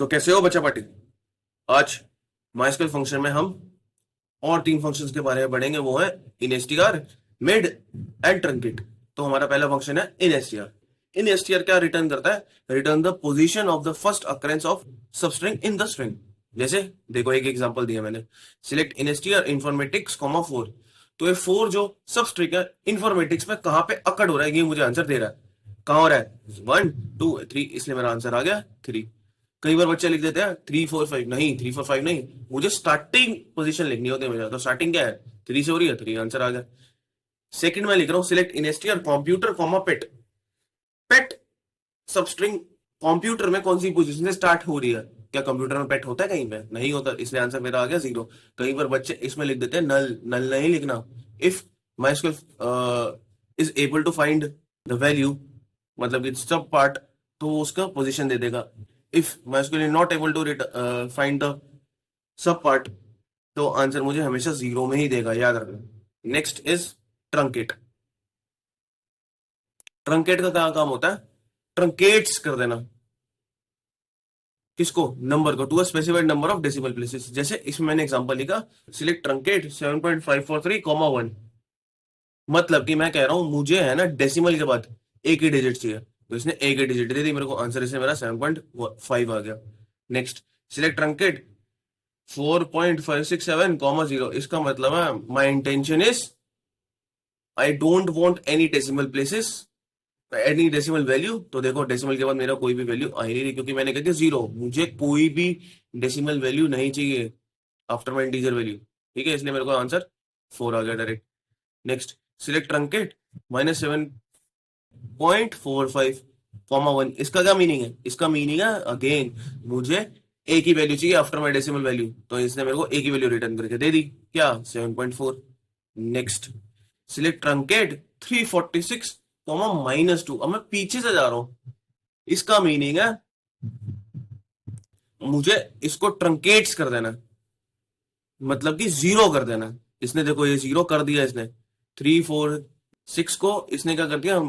तो कैसे हो बच्चा पार्टी। आज माइस्क्वेल फंक्शन में हम और तीन फंक्शंस के बारे में पढ़ेंगे। वो है instr, मिड एंड ट्रंकेट। तो हमारा पहला फंक्शन है instr। instr क्या रिटर्न करता है? Return the position of the first occurrence of substring in the string. जैसे देखो एक एग्जांपल दिया मैंने, सिलेक्ट instr इन्फॉर्मेटिक्स, 4। तो ये 4 जो सबस्ट्रिंग है इन्फॉर्मेटिक्स में कहाँ पे अकड़ हो रहा है, ये मुझे आंसर दे रहा है। कहाँ हो रहा है? 1 2 3, इसलिए मेरा आंसर आ गया 3। कई बार बच्चे लिख देते हैं 3 4 5, नहीं 3 4 5 नहीं, मुझे स्टार्टिंग पोजीशन लिखनी होती है मेरा। तो स्टार्टिंग क्या है? 3 से हो रही है, 3 आंसर आ गया। सेकंड में लिख रहा हूँ, सिलेक्ट instr कंप्यूटर कॉमा पेट। पेट सबस्ट्रिंग कंप्यूटर में कौन सी पोजीशन से स्टार्ट हो रही है? क्या कंप्यूटर में पेट होता है? कहीं पे नहीं होता, इसलिए आंसर मेरा आ गया 0। कई बार बच्चे इसमें लिख देते हैं नल। नल नहीं लिखना। If MySQL is able to find the value, मतलब इट्स सब पार्ट, तो वो उसका पोजीशन दे देगा। If MySQL is not able to find the sub part, तो आंसर मुझे हमेशा 0 में ही देगा, याद रखना। Next is truncate. ट्रंकेट का क्या काम होता है? ट्रंकेट्स कर देना। किसको? नंबर को, to a specified number of decimal places. जैसे इसमें मैंने एग्जांपल लिखा, सिलेक्ट ट्रंकेट 7.543, 1। मतलब कि मैं कह रहा हूं मुझे है ना डेसिमल के बाद एक ही डिजिट चाहिए, तो इसने एक ही डिजिट दे दी मेरे को, आंसर इससे मेरा 7.5 आ गया। Next, select truncate 4.567, 0। इसका मतलब है my intention is I don't want any decimal places, any decimal value. तो देखो डेसिमल के बाद मेरा कोई भी वैल्यू आ ही नहीं रही, क्योंकि मैंने कह दिया 0, मुझे कोई भी डेसिमल वैल्यू नहीं चाहिए आफ्टर माई इंटीजर वैल्यू। ठीक है, इसलिए मेरे को आंसर 4 आ गया डायरेक्ट। Next, select truncate -7.45, 1। इसका क्या मीनिंग है? इसका मीनिंग है अगेन मुझे एक ही वैल्यू चाहिए आफ्टर माई डेसिमल वैल्यू, तो इसने मेरे को एक ही वैल्यू रिटर्न करके दे दी, क्या? 7.4। Next, select truncate 346, -2। अब मैं पीछे से जा रहा हूं। इसका मीनिंग है मुझे इसको ट्रंकेट्स कर देना, मतलब कि 0 कर देना। इसने देखो ये 0 कर दिया इसने। 3 4 6 को इसने क्या कर दिया,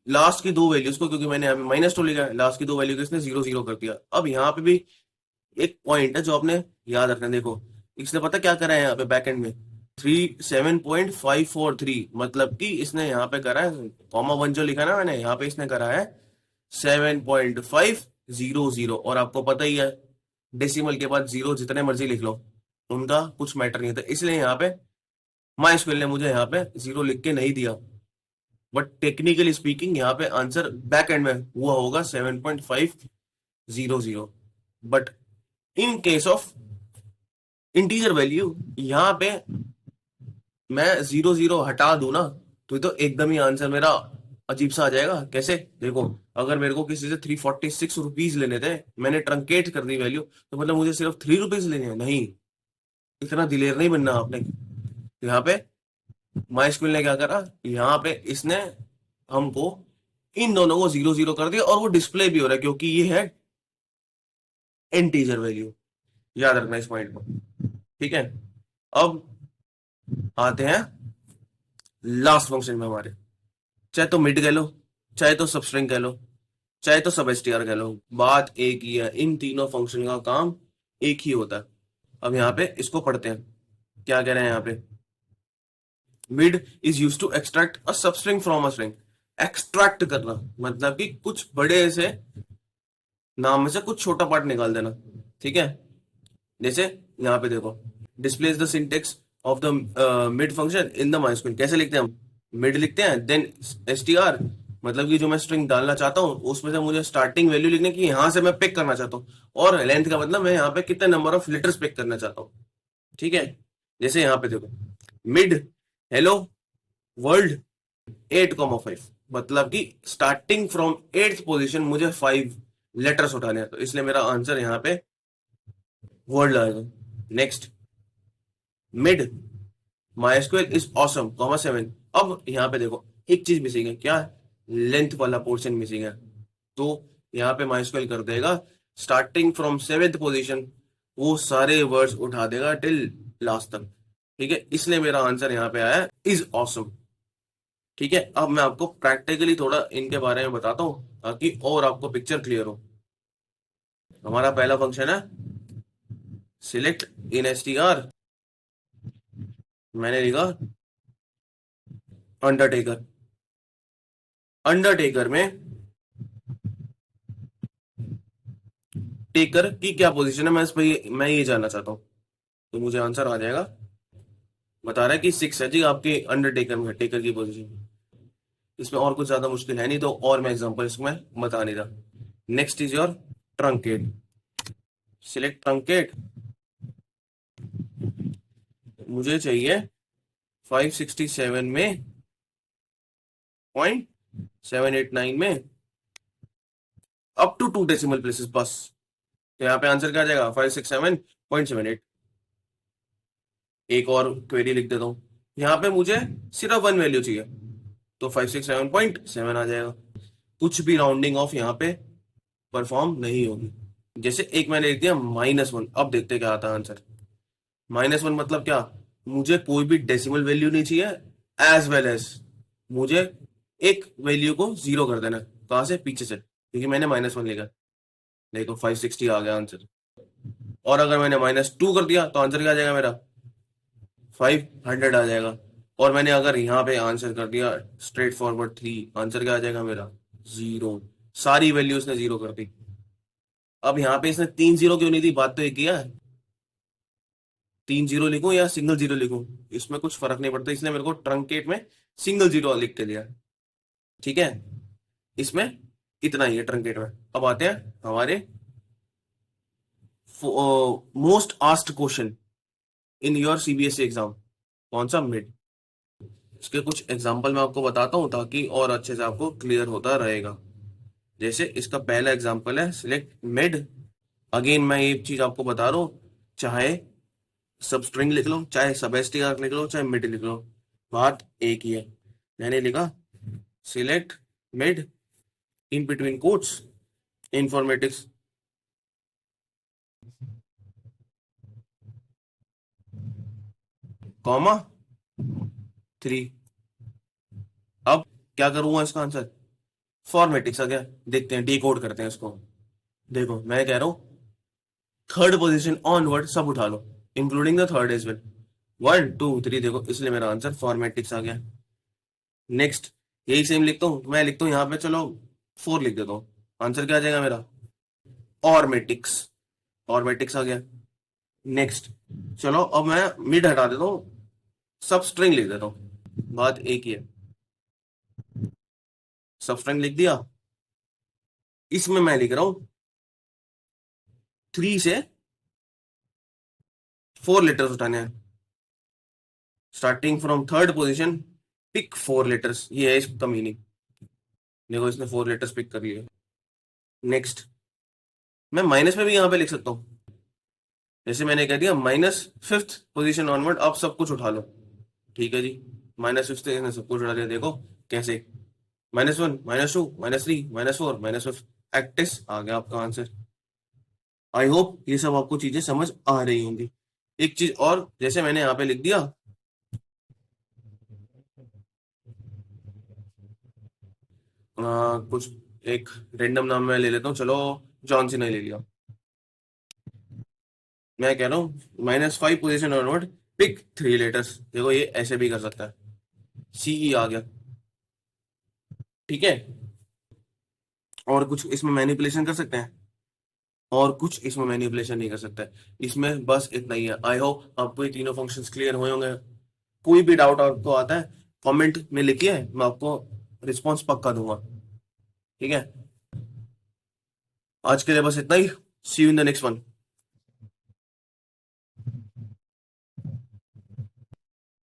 लास्ट की दो वैल्यूज को, क्योंकि मैंने यहाँ पे -2 लिखा है, लास्ट की दो वैल्यू को इसने 0 0 कर दिया। अब यहाँ पे भी एक पॉइंट है जो आपने याद रखना। देखो इसने पता क्या करा है यहाँ पे बैक एंड में, 7.543, मतलब कि इसने यहाँ पे करा है, -1 जो लिखा है ना मैंने, यहाँ पे इसने करा है 7.500। और आपको पता ही है डेसिमल के बाद 0 जितने मर्जी लिख लो, उनका कुछ मैटर नहीं था, इसलिए यहाँ पे माइस्क्वेल ने मुझे यहाँ पे 0 लिख के नहीं दिया। बट टेक्निकली स्पीकिंग यहाँ पे आंसर बैक एंड में हुआ होगा 7.500। But in case of integer value, यहाँ पे मैं 0 0 हटा दूं ना, तो एकदम ही आंसर मेरा अजीब सा आ जाएगा। कैसे? देखो, अगर मेरे को किसी से 346 रुपीज लेने थे, मैंने ट्रंकेट कर दी वैल्यू, तो मतलब मुझे सिर्फ 3 रुपीज लेने हैं? नहीं, इतना दिलेर नहीं बनना आपने। यहाँ पे माई स्कूल ने क्या करा, यहाँ पे इसने हमको इन दोनों को 0 0 कर दिया, और वो डिस्प्ले भी हो रहा है क्योंकि ये है इंटीजर वैल्यू। याद रखना इस पॉइंट को, ठीक है। अब आते हैं लास्ट फंक्शन में हमारे। चाहे तो मिड कह लो, चाहे तो सबस्ट्रिंग कह लो, चाहे तो सब एसटीआर कह लो, बात एक ही है। इन तीनों फंक्शन का काम एक ही होता है। अब यहाँ पे इसको पढ़ते हैं, क्या कह रहे हैं यहाँ पे। Mid is use to extract a substring from a string. Extract करना मतलब कि कुछ बड़े से नाम में से कुछ छोटा पार्ट निकाल देना, ठीक है। जैसे यहाँ पे देखो, displays the syntax of the mid function in the MySQL. कैसे लिखते हैं हम? मिड लिखते हैं, देन एसटीआर, मतलब कि जो मैं स्ट्रिंग डालना चाहता हूँ उसमें से मुझे स्टार्टिंग वैल्यू लिखने की, यहां से मैं पिक करना चाहता हूँ, और लेंथ का मतलब मैं यहाँ पे कितने नंबर ऑफ लेटर्स पिक करना चाहता हूँ, ठीक है। जैसे यहाँ पे देखो, मिड हेलो वर्ल्ड 8,5, मतलब कि स्टार्टिंग फ्रॉम 8th पोजीशन मुझे 5 लेटर्स उठाने हैं, तो इसलिए मेरा आंसर यहाँ पे वर्ल्ड आएगा। Next, mid MySQL is awesome, 7। अब यहाँ पे देखो एक चीज मिसिंग है, क्या? लेंथ वाला पोर्शन मिसिंग है, तो यहाँ पे माइस्क्वेल कर देगा स्टार्टिंग फ्रॉम 7th पोजीशन, वो सारे वर्ड्स उठा देगा टिल लास्ट तक, ठीक है। इसलिए मेरा आंसर यहाँ पे आया इज ऑसम, ठीक है। अब मैं आपको प्रैक्टिकली थोड़ा इनके बारे में बताता हूँ ताकि और आपको पिक्चर क्लियर हो। हमारा पहला फंक्शन है सिलेक्ट इन str, मैंने लिखा अंडरटेकर। अंडरटेकर में टेकर की क्या पोजीशन है, मैं ये जानना चाहता हूँ। तो मुझे आंसर आ जाएगा, बता रहा है कि 6 है जी आपके अंडरटेकर में टेकर की पोजीशन। इसमें और कुछ ज्यादा मुश्किल है नहीं, तो और मैं एग्जांपल इसमें बता नहीं रहा। Next is your truncate. Select truncate, मुझे चाहिए 567 में 0.789 में अप टू 2 डेसिमल प्लेसेस बस। तो यहाँ पे आंसर क्या आ जाएगा, 567.78। एक और क्वेरी लिख देता हूँ, यहाँ पे मुझे सिर्फ 1 वैल्यू चाहिए, तो 567.7 आ जाएगा। कुछ भी राउंडिंग ऑफ यहाँ पे परफॉर्म नहीं होगी। जैसे एक मैंने लिख दिया -1, अब देखते क्या आता है आंसर। -1 मतलब क्या, मुझे कोई भी डेसिमल वैल्यू नहीं चाहिए, एज वेल एज मुझे एक वैल्यू को 0 कर देना। कहां से, पीछे से, क्योंकि मैंने -1 लिखा। देखो 560 आ गया आंसर। और अगर मैंने -2 कर दिया तो आंसर क्या आ जाएगा मेरा, 500 आ जाएगा। और मैंने अगर यहाँ पे आंसर कर दिया स्ट्रेट फॉरवर्ड 3, आंसर क्या आ जाएगा मेरा, 0। सारी वैल्यूज ने 0 कर दी। अब यहाँ पे इसने 3 0 क्यों नहीं दी, बात तो एक ही है। 3 0 लिखूं या सिंगल 0 लिखूं, इसमें कुछ फर्क नहीं पड़ता, इसलिए मेरे को ट्रंकेट में सिंगल 0 लिख के दिया। ठीक है, इसमें इतना ही है ट्रंकेट में। अब आते हैं हमारे most asked question in your CBSE exam. कौन सा, मिड। इसके कुछ एग्जांपल मैं आपको बताता हूं ताकि और अच्छे से आपको क्लियर होता रहेगा। जैसे इसका पहला एग्जांपल है सिलेक्ट मिड। अगेन मैं ये चीज आपको बता रहा हूँ, चाहे सब स्ट्रिंग लिख लो, चाहे सब str लिख लो, चाहे मिड लिख लो, बात एक ही है। मैंने लिखा select mid in between quotes informatics, comma 3। अब क्या करूंगा इसका आंसर, फॉर्मेटिक्स आ गया। देखते हैं, डिकोड करते हैं इसको। देखो मैं कह रहा हूं थर्ड पोजीशन ऑनवर्ड सब उठा लो, including the third as well, 1 2 3। देखो इसलिए मेरा आंसर फॉर्मेटिक्स आ गया। नेक्स्ट यही सेम लिखता हूँ, मैं लिखता हूँ यहाँ पे, चलो 4 लिख देता हूँ, आंसर क्या आ जाएगा मेरा, ऑर्मेटिक्स। ऑर्मेटिक्स आ गया। नेक्स्ट चलो अब मैं मिड हटा देता हूँ, सब स्ट्रिंग लिख देता हूँ, बात एक ही है। सब स्ट्रिंग लिख दिया, इसमें मैं लिख रहा हूँ 3 से 4 लेटर्स उठाने हैं, starting from third position, pick 4 letters, ये है इसका मीनिंग। देखो इसने 4 लेटर्स पिक कर लिए। नेक्स्ट मैं माइनस में भी यहाँ पे लिख सकता हूँ, जैसे मैंने कह दिया -5th पोजीशन ऑनवर्ड अब सब कुछ उठा लो। ठीक है जी, -5 इसने सब कुछ उठा लिया। देखो कैसे, -1 -2 -3 -4 -5, एक्टिस आ गया आपका आंसर। आई होप ये सब आपको चीजें समझ आ रही होंगी। एक चीज और, जैसे मैंने यहाँ पे लिख दिया कुछ एक रेंडम नाम मैं ले लेता हूँ, चलो जॉन सीना ले लिया। मैं कह रहा हूँ -5 पोजीशन ऑनवर्ड पिक 3 लेटर्स। देखो ये ऐसे भी कर सकता है, सीई आ गया। ठीक है, और कुछ इसमें मैनिपुलेशन कर सकते हैं, और कुछ इसमें मैनिपुलेशन नहीं कर सकता है। इसमें बस इतना ही है। आई होप आपको ये तीनों फंक्शंस क्लियर हुए होंगे। कोई भी डाउट आपको आता है कमेंट में लिखिए, मैं आपको रिस्पॉन्स पक्का दूंगा। ठीक है, आज के लिए बस इतना ही। See you in the next one.